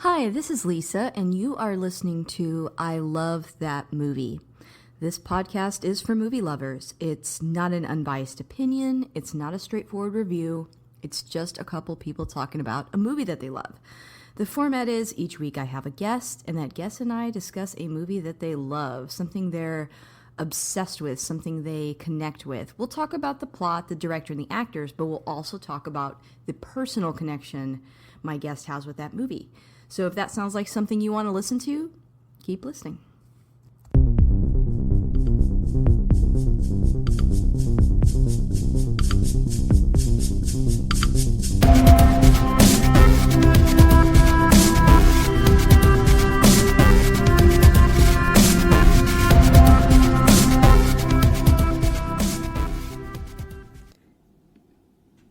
Hi, this is Lisa, and you are listening to I Love That Movie. This podcast is for movie lovers. It's not an unbiased opinion, it's not a straightforward review, it's just a couple people talking about a movie that they love. The format is each week I have a guest, and that guest and I discuss a movie that they love, something they're obsessed with, something they connect with. We'll talk about the plot, the director, and the actors, but we'll also talk about the personal connection my guest has with that movie. So if that sounds like something you want to listen to, keep listening.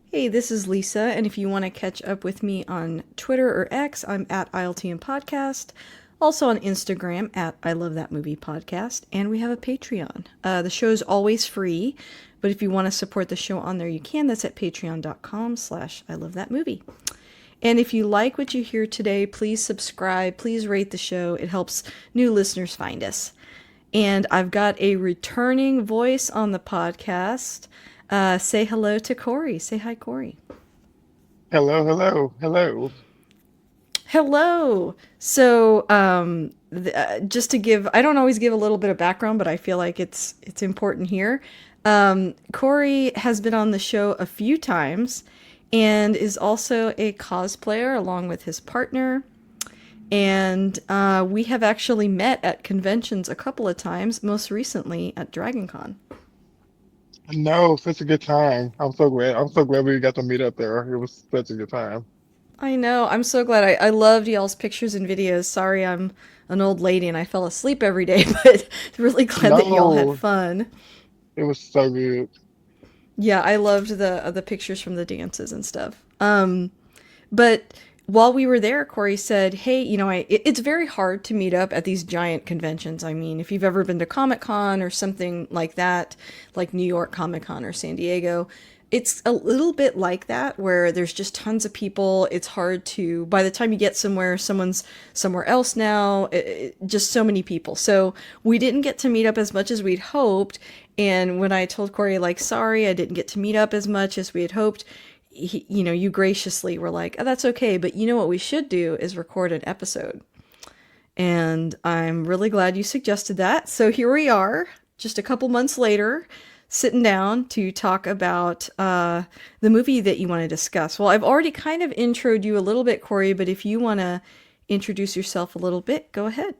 Hey, this is Lisa, and if you want to catch up with me on Twitter or X, I'm at ILTM Podcast, also on Instagram at I Love That Movie Podcast, and we have a Patreon. The show is always free, but if you want to support the show on there, you can. That's at patreon.com/I Love That Movie. And if you like what you hear today, please subscribe, please rate the show. It helps new listeners find us. And I've got a returning voice on the podcast. Say hello to Cori. Say hi, Cori. Hello, hello, hello. Hello. So, just to give, I don't always give a little bit of background, but I feel like it's important here. Cori has been on the show a few times and is also a cosplayer along with his partner. And we have actually met at conventions a couple of times, most recently at DragonCon. No, such a good time. I'm so glad. I'm so glad we got to meet up there. It was such a good time. I know. I'm so glad. I loved y'all's pictures and videos. Sorry, I'm an old lady and I fell asleep every day, but really glad that y'all had No, fun. it was so good. Yeah, I loved the pictures from the dances and stuff. But while we were there, Corey said, "Hey, it's very hard to meet up at these giant conventions. I mean, if you've ever been to Comic Con or something like that, like New York Comic Con or San Diego, it's a little bit like that where there's just tons of people. It's hard to, by the time you get somewhere, someone's somewhere else now. Just so many people. So we didn't get to meet up as much as we'd hoped. And when I told Corey, like, sorry, I didn't get to meet up as much as we had hoped, you graciously were like, oh, that's okay. But you know what we should do is record an episode. And I'm really glad you suggested that. So here we are, just a couple months later, sitting down to talk about the movie that you want to discuss. Well, I've already kind of introed you a little bit, Corey, but if you want to introduce yourself a little bit, go ahead.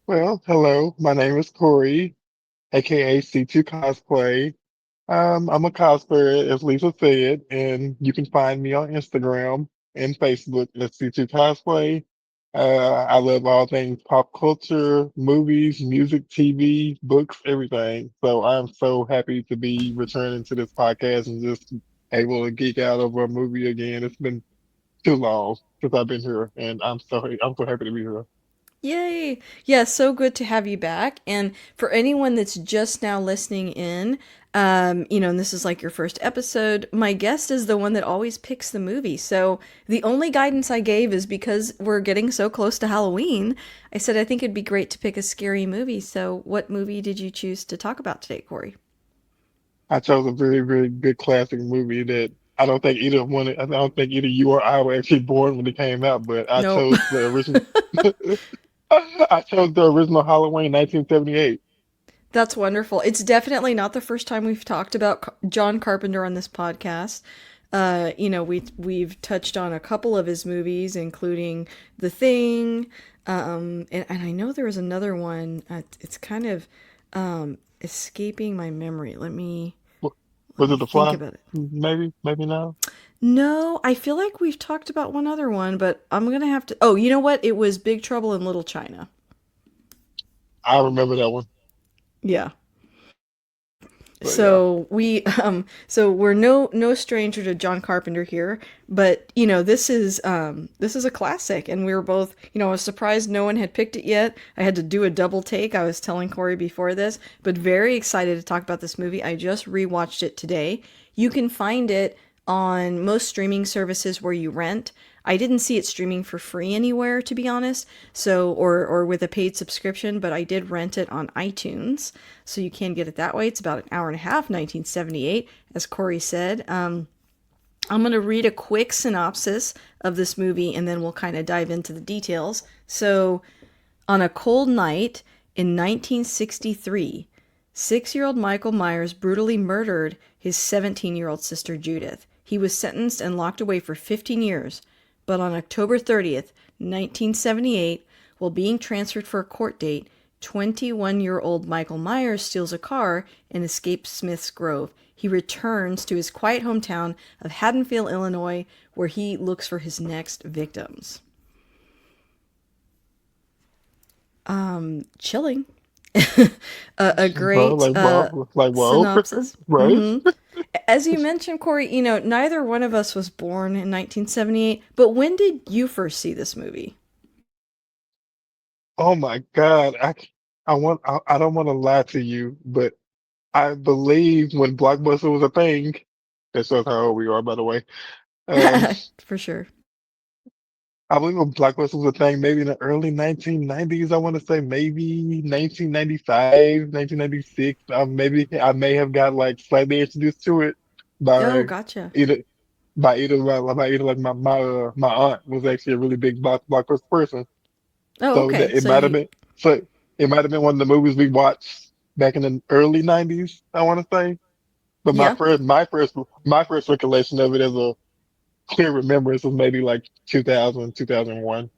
Well, hello. My name is Corey, aka C2 Cosplay. I'm a cosplayer, as Lisa said, and you can find me on Instagram and Facebook at C2 Cosplay. I love all things pop culture, movies, music, TV, books, everything. So I'm so happy to be returning to this podcast and just able to geek out over a movie again. It's been too long since I've been here, and I'm so happy to be here. Yay! Yeah, so good to have you back. And for anyone that's just now listening in, and this is like your first episode, my guest is the one that always picks the movie. So the only guidance I gave is because we're getting so close to Halloween, I said I think it'd be great to pick a scary movie. So what movie did you choose to talk about today, Corey? I chose a very, very good classic movie that I don't think either you or I were actually born when it came out, but I Nope. chose the original. I chose the original Halloween, 1978. That's wonderful. It's definitely not the first time we've talked about John Carpenter on this podcast. We've touched on a couple of his movies, including The Thing, and I know there was another one. It's kind of escaping my memory. W- Let Was me it The think Fly? about it. Maybe, maybe not. No, I feel like we've talked about one other one, but I'm gonna have to. Oh, you know what? It was Big Trouble in Little China. I remember that one, Yeah. but yeah. So we're no stranger to John Carpenter here, but this is a classic, and we were both, I was surprised no one had picked it yet. I had to do a double take. I was telling Corey before this, but very excited to talk about this movie. I just rewatched it today. You can find it on most streaming services where you rent. I didn't see it streaming for free anywhere, to be honest. So, or with a paid subscription, but I did rent it on iTunes, so you can get it that way. It's about an hour and a half, 1978, as Corey said. I'm going to read a quick synopsis of this movie, and then we'll kind of dive into the details. So, on a cold night in 1963, 6-year-old Michael Myers brutally murdered his 17-year-old sister Judith. He was sentenced and locked away for 15 years, but on October 30th, 1978, while being transferred for a court date, 21-year-old Michael Myers steals a car and escapes Smith's Grove. He returns to his quiet hometown of Haddonfield, Illinois, where he looks for his next victims. Chilling. A Bro, great like, whoa, synopsis. right? As you mentioned, Corey, neither one of us was born in 1978, but when did you first see this movie? Oh my God. I don't want to lie to you, but I believe when Blockbuster was a thing, that shows how old we are, by the way. Um, For sure. I believe when Blockbuster was a thing, maybe in the early 1990s, I want to say maybe 1995, 1996. Maybe I may have got like slightly introduced to it Oh, by gotcha. either by either like my aunt was actually a really big Blockbuster person. Oh, So that okay. So you, it might have been one of the movies we watched back in the early 90s, I want to say. But yeah, my first recollection of it as a clear remembrance was maybe like 2000, 2001.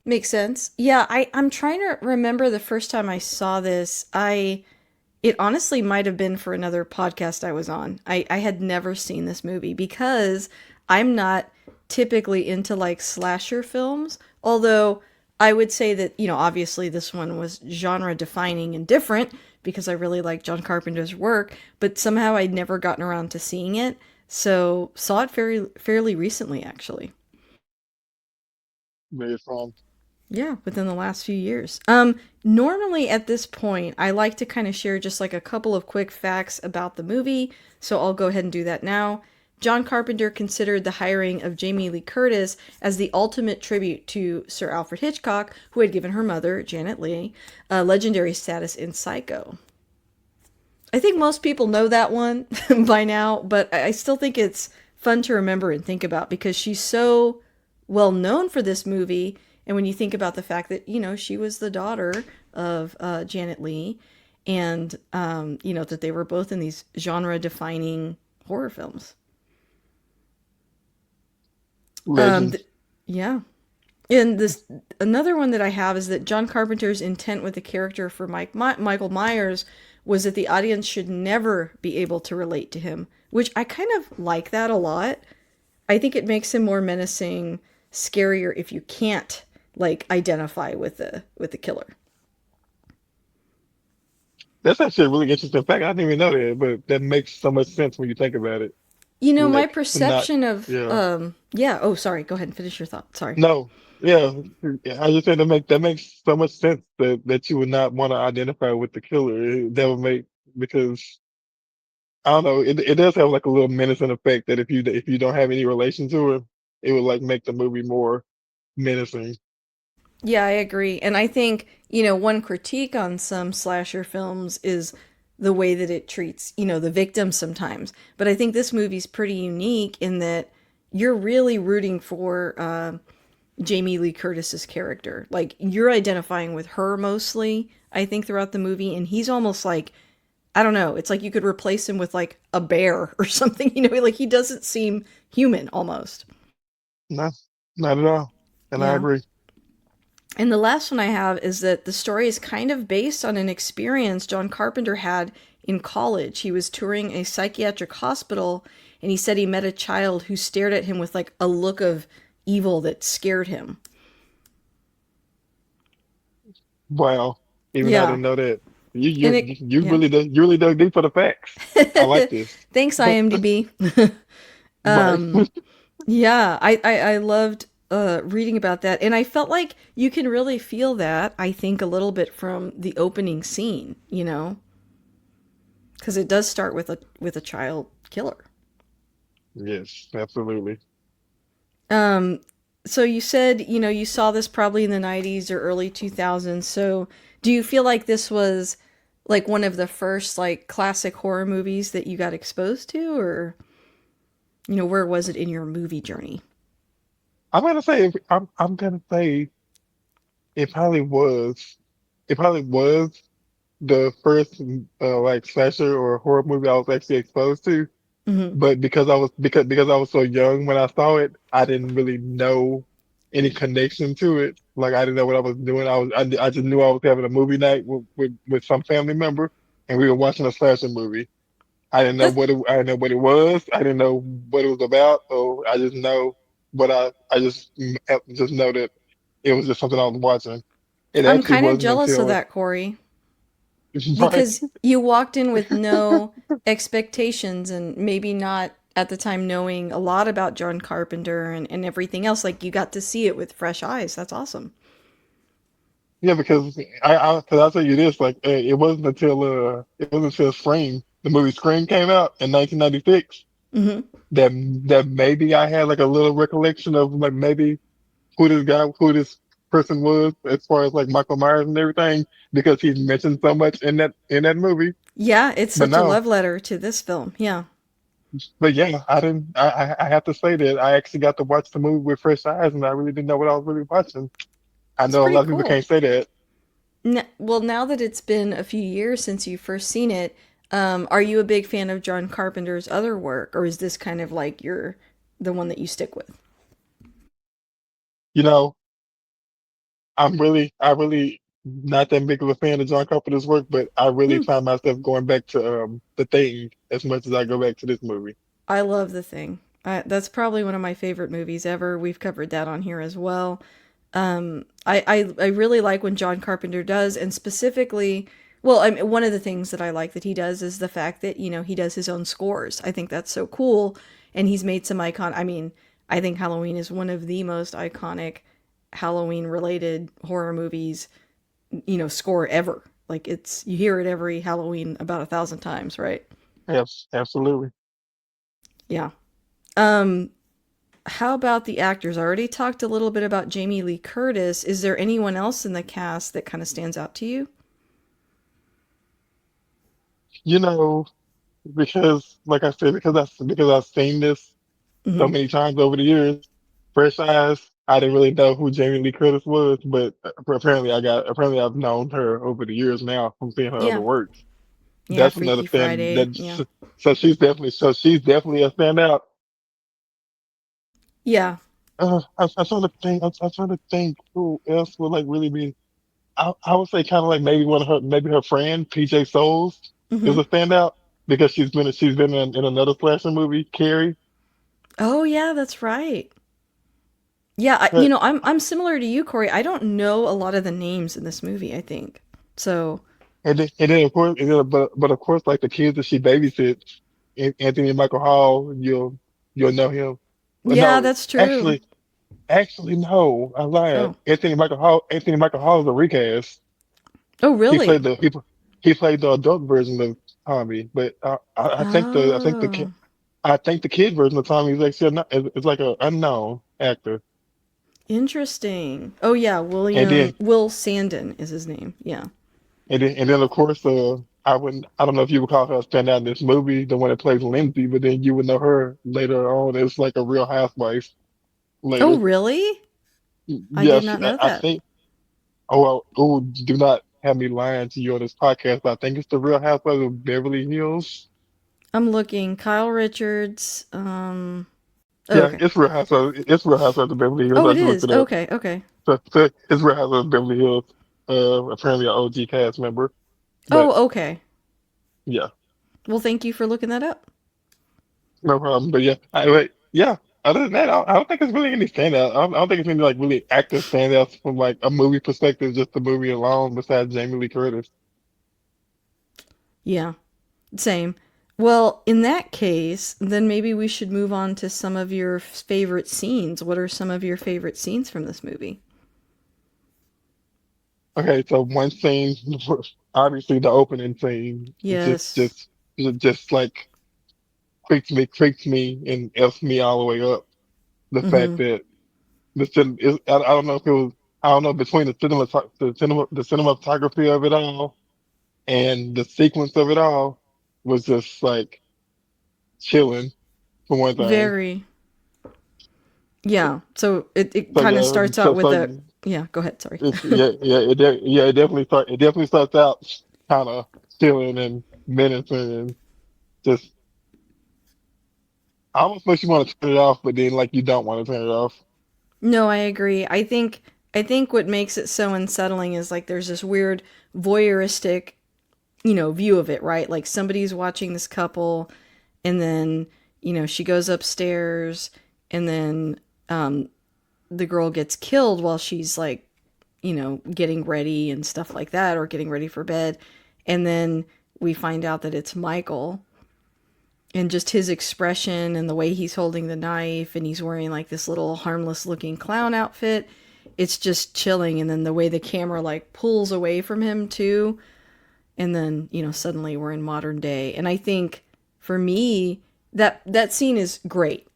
makes sense. Yeah, I'm trying to remember the first time I saw this. It honestly might have been for another podcast I was on. I had never seen this movie because I'm not typically into like slasher films, although I would say that, obviously this one was genre defining and different because I really like John Carpenter's work, but somehow I'd never gotten around to seeing it. So saw it fairly recently actually. Very fun. Yeah, within the last few years. Normally at this point, I like to kind of share just like a couple of quick facts about the movie, so I'll go ahead and do that now. John Carpenter considered the hiring of Jamie Lee Curtis as the ultimate tribute to Sir Alfred Hitchcock, who had given her mother, Janet Leigh, a legendary status in Psycho. I think most people know that one by now, but I still think it's fun to remember and think about because she's so well known for this movie. And when you think about the fact that, she was the daughter of Janet Leigh and, that they were both in these genre defining horror films. Legend. Th- yeah. And this another one that I have is that John Carpenter's intent with the character for Michael Myers was that the audience should never be able to relate to him, which I kind of like that a lot. I think it makes him more menacing, scarier if you can't like identify with the killer. That's actually a really interesting fact. I didn't even know that, but that makes so much sense when you think about it. My Like, not, perception of yeah. yeah, oh sorry, go ahead and finish your thought. Sorry. No, yeah. I just said that makes so much sense that you would not want to identify with the killer. That would make because I don't know. It does have like a little menacing effect that if you don't have any relation to him, it would like make the movie more menacing. Yeah, I agree. And I think, one critique on some slasher films is the way that it treats, the victim sometimes. But I think this movie's pretty unique in that you're really rooting for Jamie Lee Curtis's character. Like, you're identifying with her mostly, I think, throughout the movie. And he's almost like, I don't know, it's like you could replace him with like a bear or something, like he doesn't seem human almost. No, not at all. And I Yeah. agree. And the last one I have is that the story is kind of based on an experience John Carpenter had in college. He was touring a psychiatric hospital and he said he met a child who stared at him with like a look of evil that scared him. Wow. Even I Yeah. didn't know that. And it, yeah. You really dug deep for the facts. I like this. Thanks, IMDb. Right. Yeah, I loved reading about that. And I felt like you can really feel that, I think, a little bit from the opening scene, because it does start with a child killer. Yes, absolutely. Um, so you said, you saw this probably in the 90s or early 2000s. So do you feel like this was like one of the first like classic horror movies that you got exposed to, or where was it in your movie journey? I'm gonna say it probably was. It probably was the first like slasher or horror movie I was actually exposed to. Hmm. But because I was so young when I saw it, I didn't really know any connection to it. Like I didn't know what I was doing. I just knew I was having a movie night with some family member, and we were watching a slasher movie. That I didn't know what it was. I didn't know what it was about. So I just know what I just know that it was just something I was watching. It I'm actually kind of wasn't jealous of until that, Corey, right. because you walked in with no expectations and maybe not at the time knowing a lot about John Carpenter and everything else. Like you got to see it with fresh eyes. That's awesome. Yeah, because cause I'll tell you this, like it wasn't until Scream, the movie Scream came out in 1996 Hmm. that that maybe I had like a little recollection of like maybe who this person was as far as like Michael Myers and everything because he's mentioned so much in that movie. Yeah, it's But such a no, love letter to this film. Yeah, but yeah, I didn't. I have to say that I actually got to watch the movie with fresh eyes, and I really didn't know what I was really watching. I it's know a pretty lot of people cool. can't say that. Well, now that it's been a few years since you first seen it, are you a big fan of John Carpenter's other work, or is this kind of like the one that you stick with? You know, I really not that big of a fan of John Carpenter's work, but I really Hmm. find myself going back to The Thing as much as I go back to this movie. I love The Thing. That's probably one of my favorite movies ever. We've covered that on here as well. I really like when John Carpenter does, and specifically, well, I mean, one of the things that I like that he does is the fact that he does his own scores. I think that's so cool, and he's made some icon. I mean, I think Halloween is one of the most iconic Halloween related horror movies, score ever. Like it's you hear it every Halloween about 1,000 times, right? Yes, absolutely. Yeah. Um, How about the actors? I already talked a little bit about Jamie Lee Curtis. Is there anyone else in the cast that kind of stands out to you? You know, because like I said, because I've seen this so Hmm. many times over the years. Fresh eyes, I didn't really know who Jamie Lee Curtis was, but apparently I've known her over the years now from seeing her other Yeah. works. Yeah, That's another Freaky stand Friday. Yeah. that so she's definitely a standout. Yeah. I'm trying to think. I'm trying to think who else would like really be. I would say kind of like maybe one of her, maybe her friend PJ Souls is Hmm. a standout because she's been in another slasher movie, Carrie. Oh, yeah, that's right. Yeah, But I'm similar to you, Corey. I don't know a lot of the names in this movie, I think. So, and then of course, but of course, like the kids that she babysits, Anthony Michael Hall, you'll know him. Well, yeah, no, that's true. actually no, I lied. Oh. Anthony Michael Hall is a recast. Oh, He really? played he played the adult version of Tommy, but Oh. I think the kid version of Tommy is actually is like an unknown actor. Interesting. Oh, yeah, And then Will Sandon is his name. Yeah. and then of course I don't know if you would call her a standout in this movie, the one that plays Lindsay, but then you would know her later on as like a Real Housewife Oh, later. really? I did Yes, not know I that. think. Oh, do not have me lying to you on this podcast, but I think it's the Real Housewives of Beverly Hills. I'm looking. Kyle Richards. Oh, Yeah, okay. it's Real Housewives. It's Real Housewives of Beverly Hills. Oh, I it just looked is. it up. Okay, okay. So it's Real Housewives of Beverly Hills. Apparently an OG cast member, but Oh, okay. yeah, Well, thank you for looking that up. no problem. But yeah, yeah. Other than that, I don't think it's really any standout. I don't think it's any like really active standouts from like a movie perspective, just the movie alone. Besides Jamie Lee Curtis. Yeah, same. Well, in that case, then maybe we should move on to some of your favorite scenes. What are some of your favorite scenes from this movie? Okay, so one scene, obviously the opening scene, Yes. just like creeps me and f's me all the way up. The fact Mm-hmm. that I don't know if it was, I don't know, between the cinematography of it all and the sequence of it all was just like chilling for one thing. Very. Yeah. So it So kind of yeah, starts out with a. Yeah, go ahead. Sorry. yeah, it definitely starts out kind of chilling and menacing and just almost makes you want to turn it off, but then like you don't want to turn it off. No, I agree. I think what makes it so unsettling is like there's this weird voyeuristic, view of it, right? Like somebody's watching this couple and then, she goes upstairs and then the girl gets killed while she's like, getting ready and stuff like that or getting ready for bed. And then we find out that it's Michael and just his expression and the way he's holding the knife and he's wearing like this little harmless looking clown outfit, it's just chilling. And then the way the camera like pulls away from him too, and then suddenly we're in modern day. And I think for me that scene is great,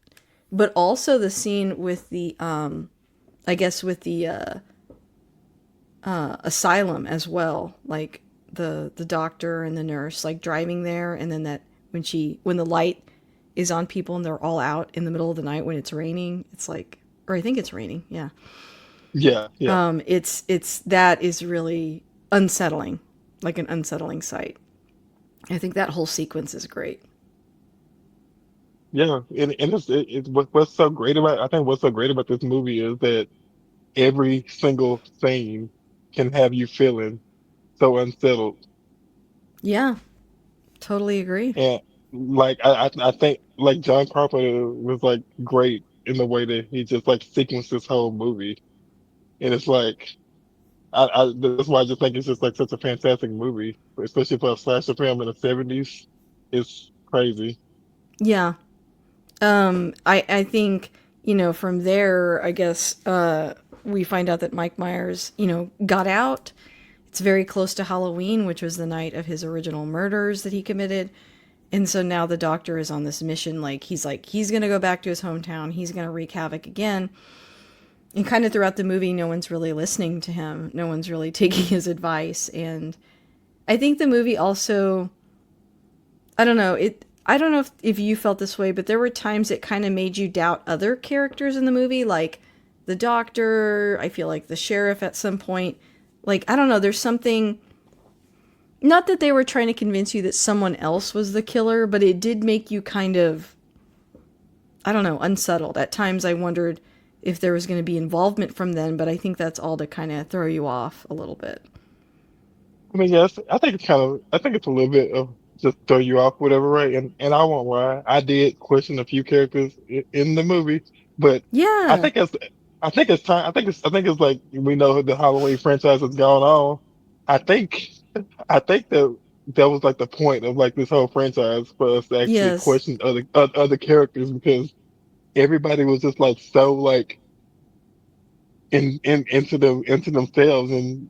but also the scene with the I guess with the asylum as well, like the doctor and the nurse like driving there, and then that when the light is on people and they're all out in the middle of the night when it's raining, it's like, or I think it's raining, yeah. Yeah, yeah, It's that is really unsettling, like an unsettling sight. I think that whole sequence is great. yeah. And it's what's so great about I think what's so great about this movie is that every single scene can have you feeling so unsettled. Yeah, totally agree. And like I think like John Carpenter was like great in the way that he just like sequenced this whole movie. And it's like that's why I just think it's just like such a fantastic movie, especially for a slasher film in the 70s. It's crazy. Yeah. I think, from there, I guess, we find out that Mike Myers, got out. It's very close to Halloween, which was the night of his original murders that he committed. And so now the doctor is on this mission. He's going to go back to his hometown. He's going to wreak havoc again. And kind of throughout the movie, no one's really listening to him. No one's really taking his advice. And I think the movie also, I don't know, I don't know if you felt this way, but there were times it kind of made you doubt other characters in the movie, like the doctor, I feel like the sheriff at some point. Like, I don't know, there's something, not that they were trying to convince you that someone else was the killer, but it did make you kind of, I don't know, unsettled. At times I wondered if there was going to be involvement from them, but I think that's all to kind of throw you off a little bit. I mean, yes, I think it's a little bit of just throw you off, whatever, right? And I won't lie, I did question a few characters in the movie, but I Yeah. think it's, I think it's time. I think it's like we know the Halloween franchise has gone on. I think, I think that was like the point of like this whole franchise for us to actually Yes. question other characters because everybody was just like so like in into themselves and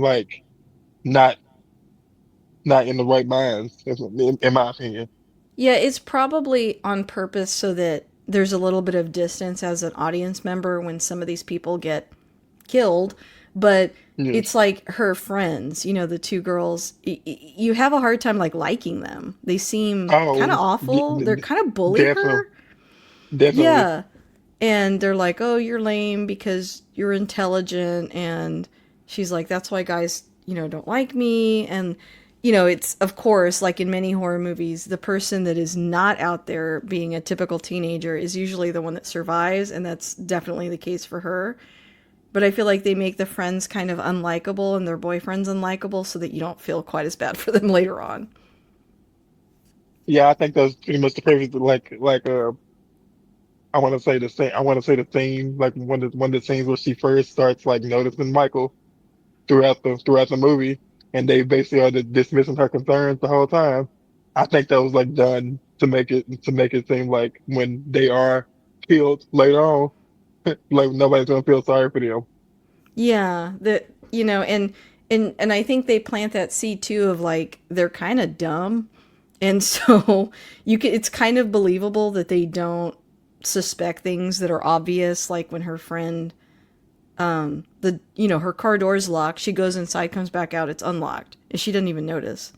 like not not in the right minds, in my opinion. Yeah, it's probably on purpose so that there's a little bit of distance as an audience member when some of these people get killed, but it's Yes. like her friends, the two girls, you have a hard time like liking them. They seem kind of Oh, awful. They're kind of bully definitely, her. definitely. Yeah. And they're like, "Oh, you're lame because you're intelligent." And she's like, "That's why guys, don't like me." And it's of course like in many horror movies, the person that is not out there being a typical teenager is usually the one that survives, and that's definitely the case for her. But I feel like they make the friends kind of unlikable and their boyfriends unlikable so that you don't feel quite as bad for them later on. Yeah, I think that's pretty much the perfect I want to say the same. I want to say the theme like one of the scenes where she first starts like noticing Michael throughout the movie, and they basically are dismissing her concerns the whole time. I think that was like done to make it seem like when they are killed later on, like nobody's gonna feel sorry for them. Yeah, and I think they plant that seed too of like they're kind of dumb, and so it's kind of believable that they don't suspect things that are obvious, like when her friend, her car door's locked, she goes inside, comes back out, it's unlocked, and she doesn't even notice.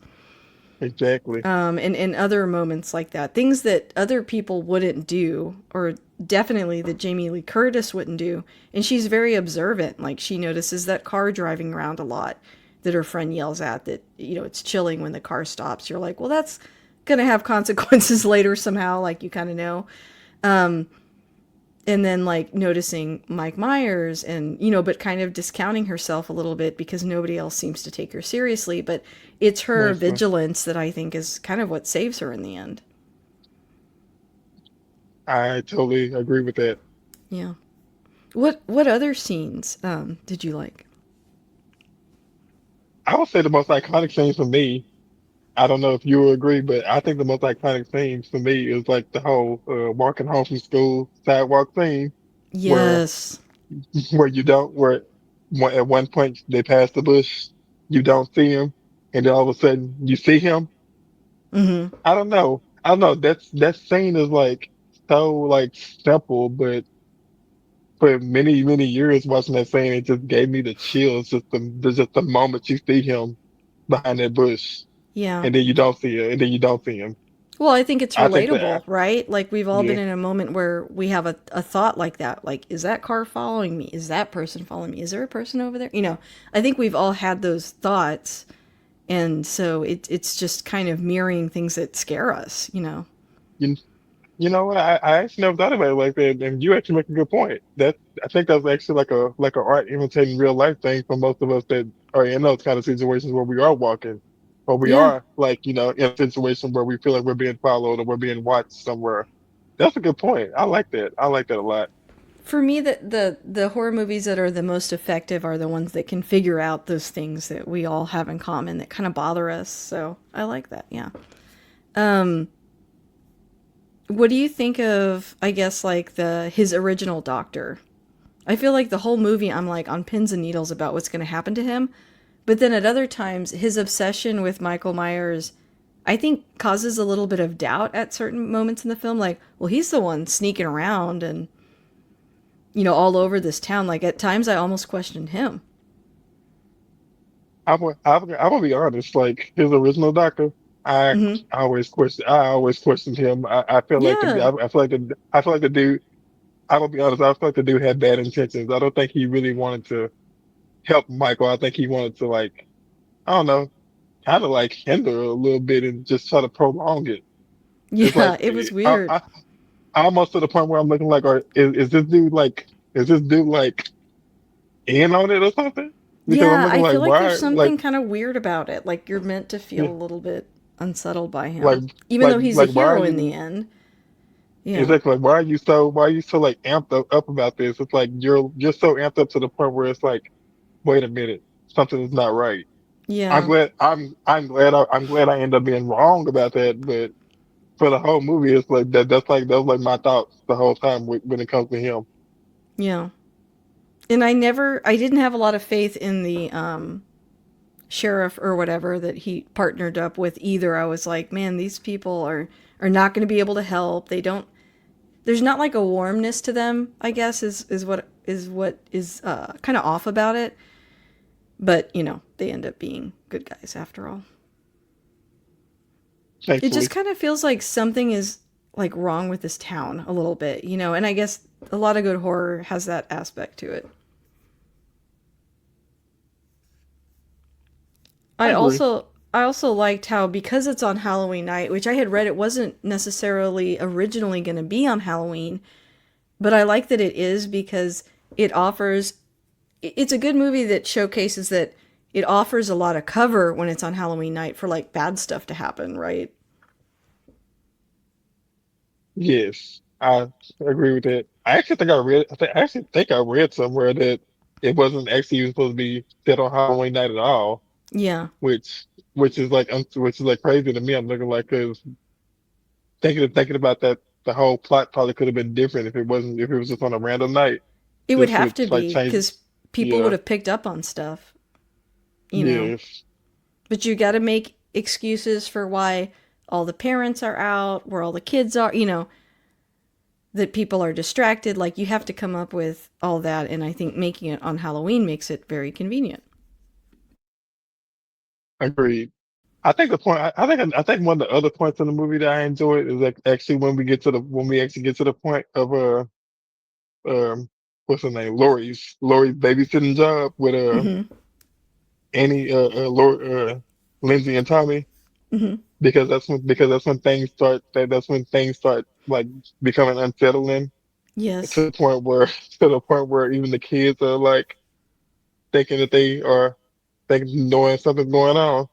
Exactly. And other moments like that, things that other people wouldn't do, or definitely that Jamie Lee Curtis wouldn't do. And she's very observant. Like, she notices that car driving around a lot that her friend yells at, that, it's chilling when the car stops. You're like, well, that's going to have consequences later somehow, like, you kind of know. And then, like, noticing Mike Myers, and but kind of discounting herself a little bit because nobody else seems to take her seriously. But it's her Nicely. vigilance that I think is kind of what saves her in the end. I totally agree with that. Yeah. What other scenes did you like? I would say the most iconic scene for me, I don't know if you will agree, but I think the most iconic scene for me is like the whole walking home from school sidewalk scene where Yes. where you don't where at one point they pass the bush, you don't see him, and then all of a sudden you see him. Mm-hmm. I don't know. I don't know. That scene is like so like simple, but for many, many years watching that scene, it just gave me the chills. Just the moment you see him behind that bush, Yeah. and then you don't see it, and then you don't see him. Well, I think it's I think that, relatable, right? Like, we've all been yeah, in a moment where we have a thought like that. Like, is that car following me? Is that person following me? Is there a person over there? I think we've all had those thoughts. And so it's just kind of mirroring things that scare us. you you know what? I actually never thought about it like that, and you actually make a good point. That I think that's actually like a art imitating real life thing for most of us that are in those kind of situations where we are walking, or we Yeah. are like in a situation where we feel like we're being followed or we're being watched somewhere. That's a good point. I like that. I like that a lot. For me, the horror movies that are the most effective are the ones that can figure out those things that we all have in common that kind of bother us. So I like that. Yeah. Um, what do you think of? I guess like the his original doctor. I feel like the whole movie I'm like on pins and needles about what's going to happen to him. But then at other times, his obsession with Michael Myers, I think, causes a little bit of doubt at certain moments in the film. Like, well, he's the one sneaking around and all over this town. Like, at times, I almost questioned him. I'm gonna be honest. Like his original doctor, Hmm. I always questioned him. I feel like Yeah, I feel like the dude. I'm gonna be honest. I feel like the dude had bad intentions. I don't think he really wanted to help Michael. I think he wanted to like I don't know, kind of like hinder a little bit and just try to prolong it. It's yeah, like it was weird. I'm almost to the point where I'm looking like, is this dude like is this dude like in on it or something? Because I'm Yeah, looking I like feel like there's why something kind of weird about it. Like, you're meant to feel yeah, a little bit unsettled by like him, even though he's a why are hero in the you end. Yeah, exactly like why are you so like amped up about this? It's like you're so amped up to the point where it's like, wait a minute, something is not right. yeah, I'm glad I end up being wrong about that, but for the whole movie, it's like that was like my thoughts the whole time when it comes to him. yeah. And I didn't have a lot of faith in the sheriff or whatever that he partnered up with either. I was like, man, these people are not going to be able to help. They don't. There's not like a warmness to them. I guess is what is kind of off about it. But they end up being good guys after all. It just Thankfully, kind of feels like something is like wrong with this town a little bit. And I guess a lot of good horror has that aspect to it. I I agree. also I also liked how, because it's on Halloween night, which I had read it wasn't necessarily originally going to be on Halloween, but I like that it is because it offers it's a good movie that showcases that it offers a lot of cover when it's on Halloween night for like bad stuff to happen, right? Yes, I agree with that. I actually think I read somewhere that it wasn't actually even supposed to be set on Halloween night at all, Yeah. which which is like crazy to me. I'm looking like because thinking about that, the whole plot probably could have been different if it was just on a random night, It would just have with to like be change. cuz people would Yeah, have picked up on stuff. yes, But you got to make excuses for why all the parents are out, where all the kids are. that people are distracted. Like you have to come up with all that, and I think making it on Halloween makes it very convenient. Agreed. I think the point. I think one of the other points in the movie that I enjoyed is like actually when we actually get to the point of um what's her name, Lori's babysitting job with Mm-hmm. Annie, Lindsay and Tommy, Mm-hmm. because that's when things start like becoming unsettling to Yes. the point where to the point where even the kids are like thinking that they are thinking knowing something's going on.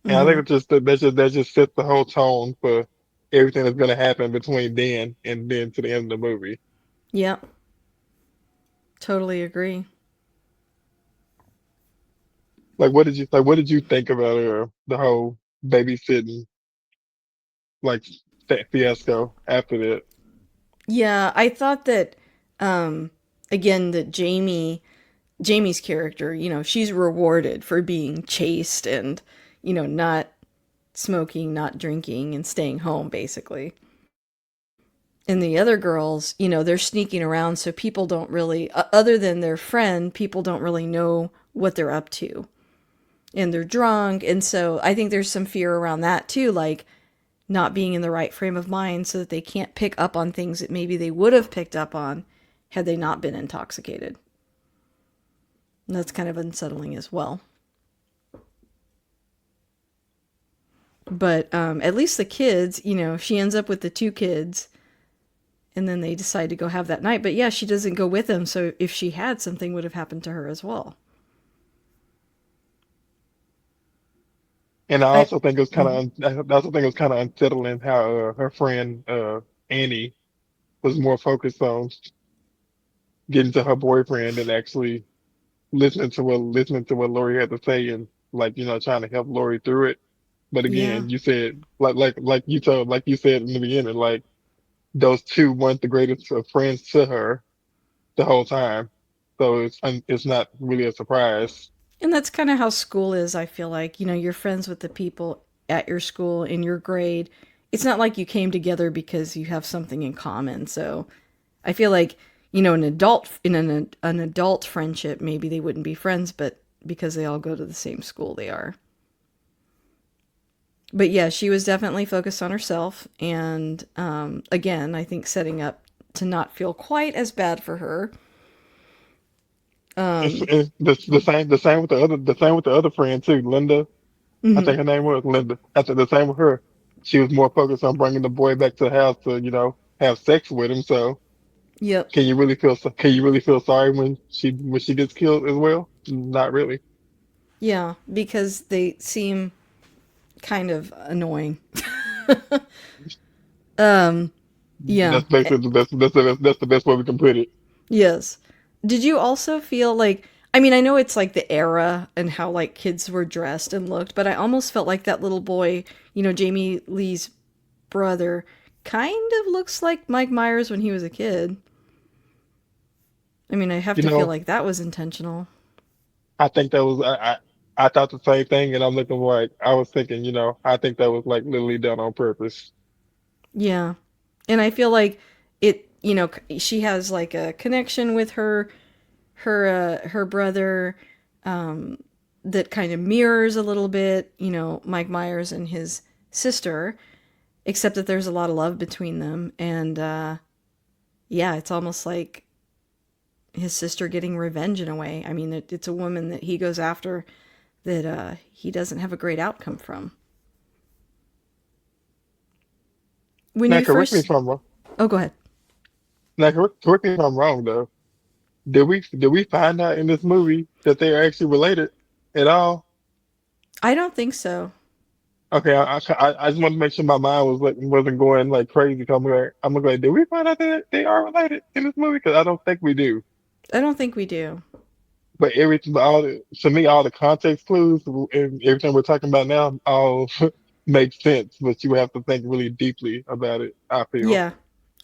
And I think Mm-hmm. that just sets the whole tone for everything that's going to happen between then to the end of the movie. Yeah. Totally agree. What did you think about the whole babysitting like fiasco after that? Yeah, I thought that um again that Jamie's character, she's rewarded for being chaste and, not smoking, not drinking, and staying home, basically. And the other girls, they're sneaking around, so people don't really, other than their friend, people don't really know what they're up to. And they're drunk. And so I think there's some fear around that too, like not being in the right frame of mind so that they can't pick up on things that maybe they would have picked up on had they not been intoxicated. And that's kind of unsettling as well. But at least the kids, she ends up with the two kids and then they decide to go have that night. But yeah, she doesn't go with them. So if she had, something would have happened to her as well. And I I, also think it was kind mhm. of I also think it was kind of unsettling how her friend Annie was more focused on getting to her boyfriend and actually listening to what Lori had to say and like trying to help Lori through it. But Yeah. again, you said like you said in the beginning, like those two weren't the greatest of friends to her the whole time, so it's not really a surprise. And that's kind of how school is, I feel like. You're friends with the people at your school in your grade. It's not like you came together because you have something in common. So I feel like, an adult friendship, maybe they wouldn't be friends, but because they all go to the same school, they are. But yeah, she was definitely focused on herself. And again, I think setting up to not feel quite as bad for her. Um, It's the same with the other friend too, Linda. I mhm. think her name was Linda. I said the same with her. She was more focused on bringing the boy back to the house to have sex with him. So Yep. can you really feel sorry when she gets killed as well? Not really. Yeah, because they seem kind of annoying. um, yeah. That's basically that's the best way we can put it. Yes. Did you also feel like, I mean, I know it's like the era and how like kids were dressed and looked, but I almost felt like that little boy, Jamie Lee's brother, kind of looks like Mike Myers when he was a kid. I mean, I have You to feel know, like that was intentional. I think that was I thought the same thing, and I'm looking like I was thinking, I think that was like literally done on purpose. Yeah. And I feel like she has like a connection with her brother, um, that kind of mirrors a little bit, Mike Myers and his sister, except that there's a lot of love between them. And yeah, it's almost like his sister getting revenge in a way. I mean, it's a woman that he goes after that he doesn't have a great outcome from. When Now, you correct me first. if I'm wrong. Oh, go ahead. Now, correct me if I'm wrong though. Did we find out in this movie that they are actually related at all? I don't think so. Okay, I just want to make sure my mind wasn't going like crazy. 'Cause I'm like, did we find out that they are related in this movie? Because I don't think we do. I don't think we do. But everything, to me, all the context clues and everything we're talking about now all make sense. But you have to think really deeply about it, I feel. Yeah,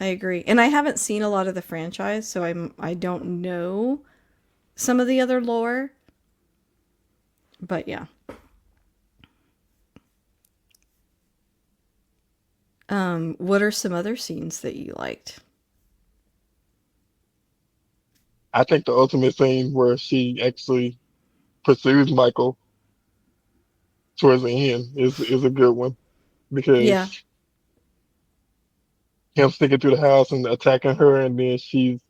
I agree. And I haven't seen a lot of the franchise, so I don't know some of the other lore, but yeah. What are some other scenes that you liked? I think the ultimate scene where she actually pursues Michael towards the end is a good one Yeah, because him sneaking through the house and attacking her, and then she's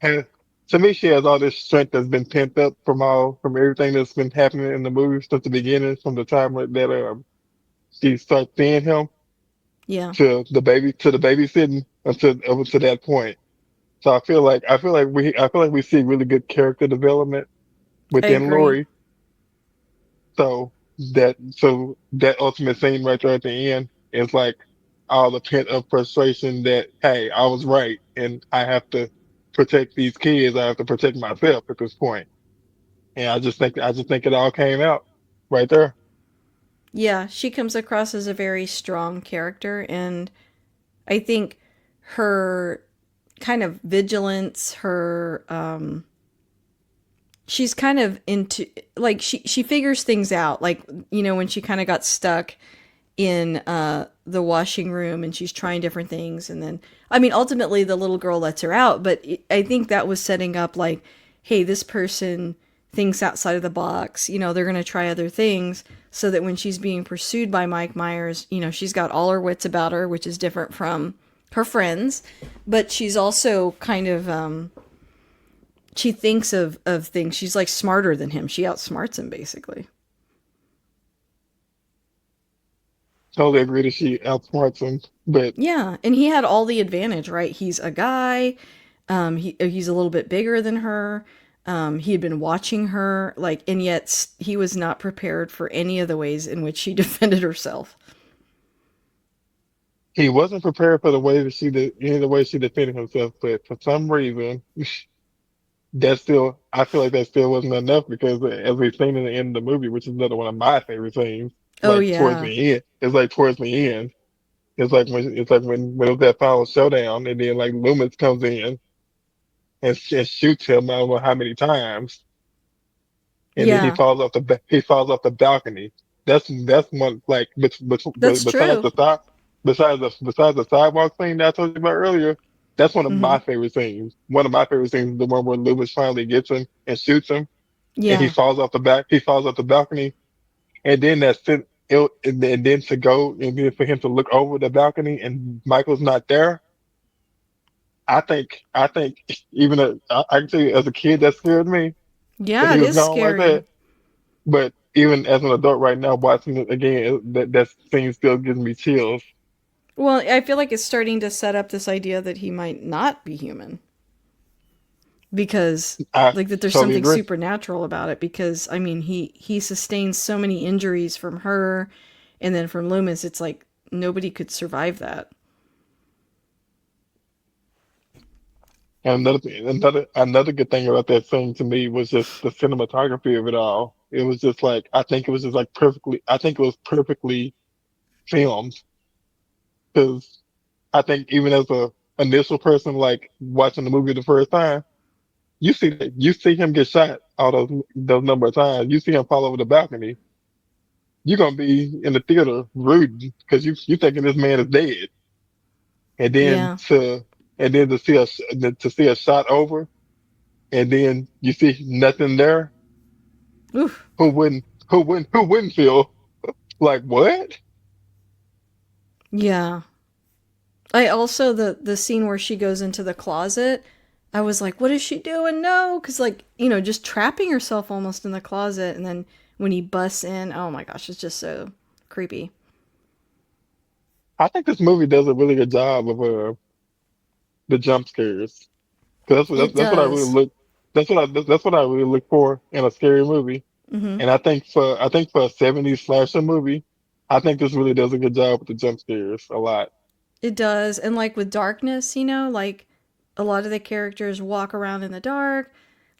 has, to me she has all this strength that's been pent up from everything that's been happening in the movie since the beginning, from the time that she starts seeing him yeah, to the babysitting until up to that point. So I feel like we see really good character development I within agree. Lori. So that ultimate scene right there at the end is like all the pent up frustration that, hey, I was right and I have to protect these kids. I have to protect myself at this point. And I just think it all came out right there. Yeah, she comes across as a very strong character, and I think her kind of vigilance, her she's kind of into, like, she figures things out, like, when she kind of got stuck in the washing room and she's trying different things, and then I mean ultimately the little girl lets her out, but I think that was setting up, like, hey, this person thinks outside of the box, they're going to try other things, so that when she's being pursued by Mike Myers, she's got all her wits about her, which is different from her friends, but she's also kind of she thinks of things, she's like smarter than him, she outsmarts him basically. Totally agree that she outsmarts him, but Yeah, and he had all the advantage, right? He's a guy. He's a little bit bigger than her. He had been watching her, like, and yet he was not prepared for any of the ways in which she defended herself. he wasn't prepared for the way that any of the way she defended himself. But for some reason, that still, I feel like that still wasn't enough because as we've seen in the end of the movie, which is another one of my favorite scenes, Oh like towards yeah, the end, it's like towards the end, it's like when it was that final showdown, and then like Loomis comes in and shoots him, I don't know how many times, and then yeah, he falls off the balcony. That's one like that's besides true. the top besides the sidewalk scene that I told you about earlier. That's one of Hmm. my favorite scenes. One of my favorite scenes is the one where Loomis finally gets him and shoots him, and Yeah, he falls off the balcony, and then and then to go and then for him to look over the balcony and Michael's not there. I think even I can tell you as a kid that scared me that yeah, he it was is gone like scary. that. But even as an adult right now, watching it again, that scene still gives me chills. Well, I feel like it's starting to set up this idea that he might not be human, because, I like, that there's totally something agree. supernatural about it, because I mean he sustains so many injuries from her, and then from Loomis, it's like nobody could survive that. And another good thing about that scene to me was just the cinematography of it all. It was just like I think it was just like perfectly. I think it was perfectly filmed because I think even as a initial person like watching the movie the first time, you see him get shot all those number of times. You see him fall over the balcony. You're gonna be in the theater rooting because you thinking this man is dead, and then Yeah. to see to see a shot over, and then you see nothing there. Oof. Who wouldn't feel like what? Yeah. I also, the scene where she goes into the closet, I was like, what is she doing? No, because, like, just trapping herself almost in the closet, and then when he busts in, oh my gosh, it's just so creepy. I think this movie does a really good job of the jump scares. 'Cause It that's what I really does. look. That's what I really look for in a scary movie. Hmm. And I think for a '70s slasher movie, I think this really does a good job with the jump scares a lot. It does. And, like, with darkness, like, a lot of the characters walk around in the dark,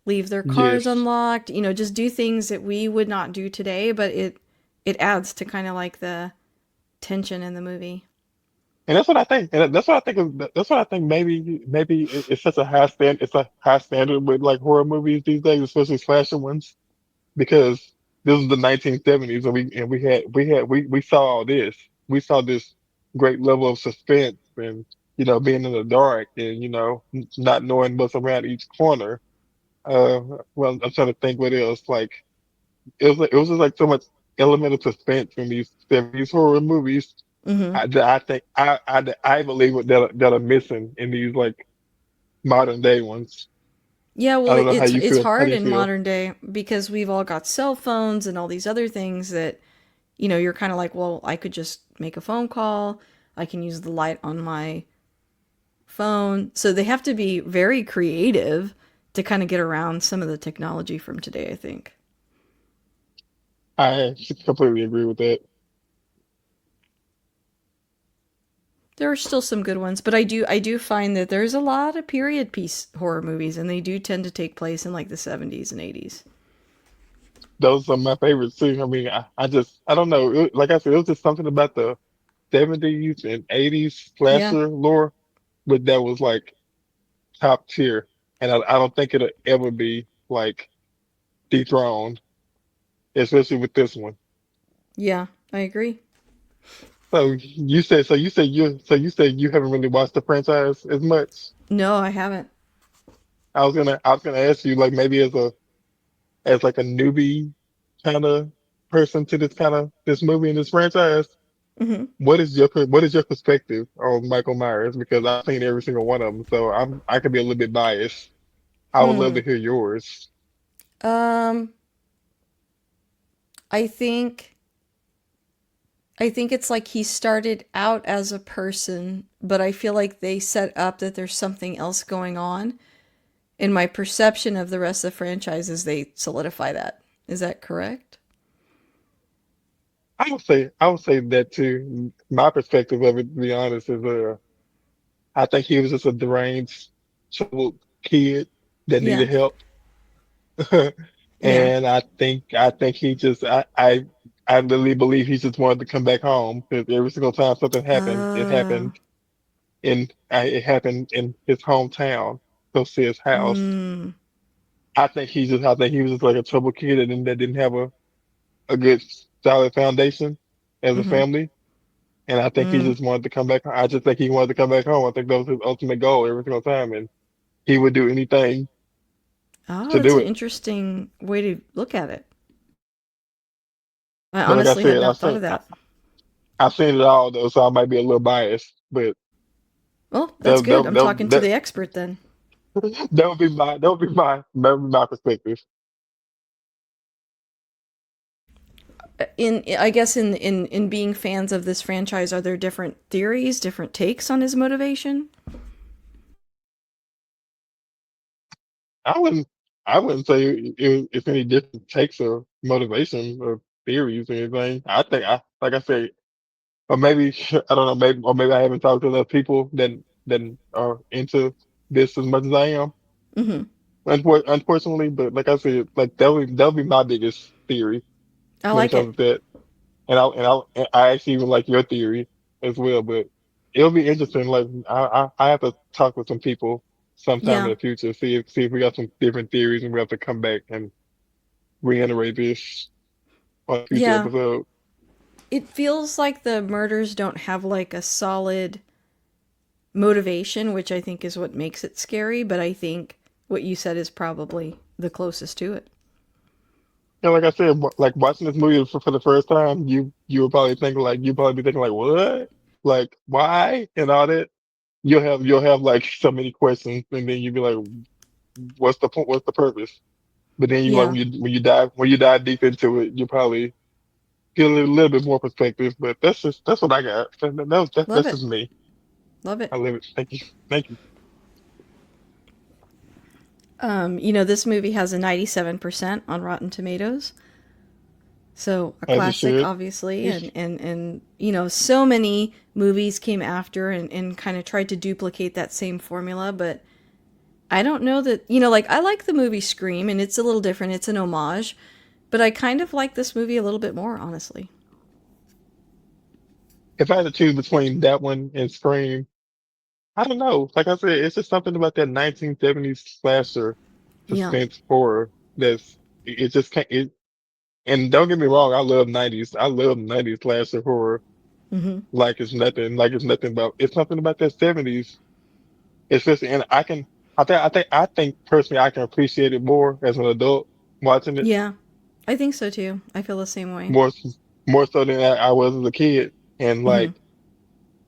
leave their cars Yes. unlocked, just do things that we would not do today, but it adds to kind of like the tension in the movie. And that's what I think. And that's what I think that's what I think maybe it's such a it's a high standard with like horror movies these days, especially slasher ones, because this is the 1970s and we saw all this. We saw this great level of suspense and being in the dark and, not knowing what's around each corner. Uh, well, I'm trying to think what else. Like it was just like so much element of suspense in these 70s horror movies. Mm-hmm. That I think I believe that are missing in these like modern day ones. Yeah, I well, don't know how you it's feel. How do hard you in feel? modern day because we've all got cell phones and all these other things that, you're kind of like, well, I could just make a phone call. I can use the light on my phone. So they have to be very creative to kind of get around some of the technology from today, I think. I completely agree with that. There are still some good ones, but I do find that there's a lot of period piece horror movies and they do tend to take place in like the 70s and 80s. Those are my favorites too. I mean, I don't know. Like I said, it was just something about the 70s and 80s Yeah. slasher lore, but that was like top tier. And I don't think it'll ever be like dethroned, especially with this one. Yeah, I agree. So you said you haven't really watched the franchise as much. No, I haven't. I was gonna ask you like maybe as like a newbie kind of person to this movie and this franchise. Hmm. What is your perspective on Michael Myers? Because I've seen every single one of them, so I could be a little bit biased. I would love Hmm. to hear yours. Um, I think I think it's like he started out as a person, but I feel like they set up that there's something else going on. In my perception of the rest of the franchises, they solidify that. Is that correct? I would say that too. My perspective of it, to be honest, is I think he was just a deranged, troubled kid that Yeah. needed help. Yeah. And I think he just I really believe he just wanted to come back home because every single time something happened, Uh, it happened in his hometown, close to his house. mm, I think he was just like a troubled kid and that didn't have a good solid foundation as a mm-hmm, family. And I think he mm. just wanted to come back. I just think he wanted to come back home. I think that was his ultimate goal every single time, and he would do anything Oh, to that's do an it. interesting way to look at it. I But like I honestly had said, not thought of that. I've seen it all though, so I might be a little biased. But Well, that's good. I'm talking to that the expert then. that would be my perspective. In I guess in being fans of this franchise, are there different theories, different takes on his motivation? I wouldn't I wouldn't say it's any different takes or motivation or theories or anything. I think I like I said, or maybe I don't know, maybe I haven't talked to enough people that are into this as much as I am. Mm-hmm. Unfortunately, but like I said, like that would be my biggest theory I when it like comes it. to that. And I actually even like your theory as well, but it'll be interesting. Like I have to talk with some people sometime in Yeah. the future, see if we got some different theories and we have to come back and reiterate this on a future Yeah. episode. It feels like the murders don't have like a solid motivation, which I think is what makes it scary, but I think what you said is probably the closest to it. And like I said, like watching this movie for the first time, you would probably think like you probably be thinking like what, like why and all that. You'll have like so many questions, and then you'd be like, what's the point? What's the purpose? But then you like Yeah. when you dive deep into it, you probably get a little bit more perspective. But that's what I got. Love That's it. just me. Love it. I live it. Thank you. This movie has a 97% on Rotten Tomatoes. So a As it classic, should. obviously, and so many movies came after and kind of tried to duplicate that same formula, but I don't know that like I like the movie Scream, and it's a little different. It's an homage, but I kind of like this movie a little bit more, honestly. If I had to choose between that one and Scream, I don't know. Like I said, it's just something about that 1970s slasher Yeah. suspense horror it just can't. And don't get me wrong, I love 90s. I love 90s slasher horror. Mm-hmm. like it's nothing about it's something about that 70s. It's just and I think personally I can appreciate it more as an adult watching it Yeah, I think so too. I feel the same way. more more so than I was as a kid. And Mm-hmm. like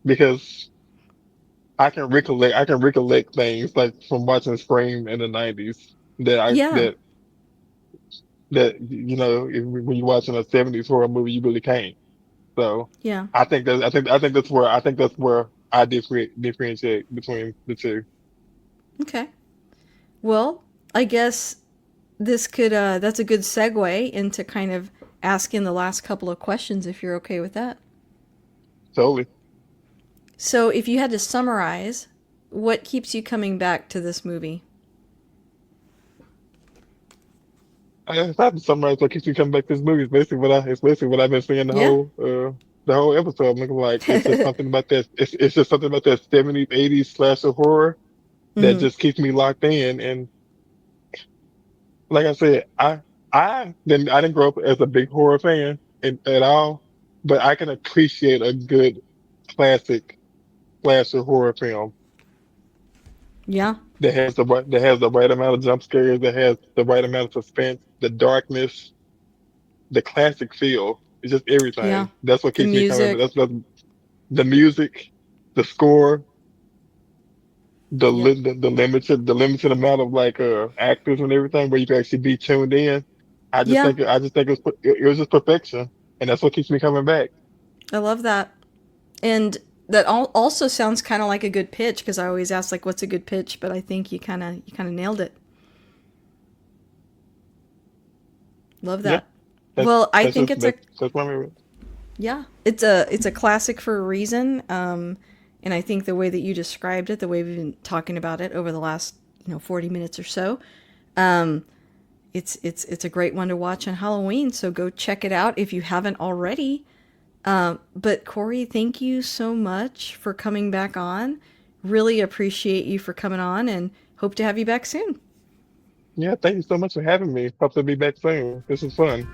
because I can recollect things like from watching Scream in the 90s Yeah, that you know when you're watching a 70s horror movie you really can't. So yeah. I think that's where I differentiate between the two. Okay. Well, I guess this could that's a good segue into kind of asking the last couple of questions if you're okay with that. Totally. So, if you had to summarize, what keeps you coming back to this movie? If I have to summarize what keeps me coming back to this movie, it's basically what I've been saying Yeah. the whole episode. I'm looking like it's just something about that it's just something about that 70s, 80s slasher horror that Hmm. just keeps me locked in. And like I said, I didn't grow up as a big horror fan at all, but I can appreciate a good classic slasher horror film Yeah. that has the right amount of jump scares, that has the right amount of suspense, the darkness, the classic feel. It's just Yeah. everything. That's what The keeps me coming. music. That's the music, the score, Yep. the limited amount of like actors and everything where you can actually be tuned in. Yeah. I just think it was just perfection, and that's what keeps me coming back. I love that. And that also sounds kind of like a good pitch because I always ask like what's a good pitch, but I think you kind of nailed it. Love Yeah, that. Well, I think it's a that's my favorite. yeah, it's a classic for a reason. And I think the way that you described it, the way we've been talking about it over the last 40 minutes or so, um, it's a great one to watch on Halloween. So go check it out if you haven't already. But Corey, thank you so much for coming back on. Really appreciate you for coming on, and hope to have you back soon. Yeah, thank you so much for having me. Hope to be back soon. This was fun.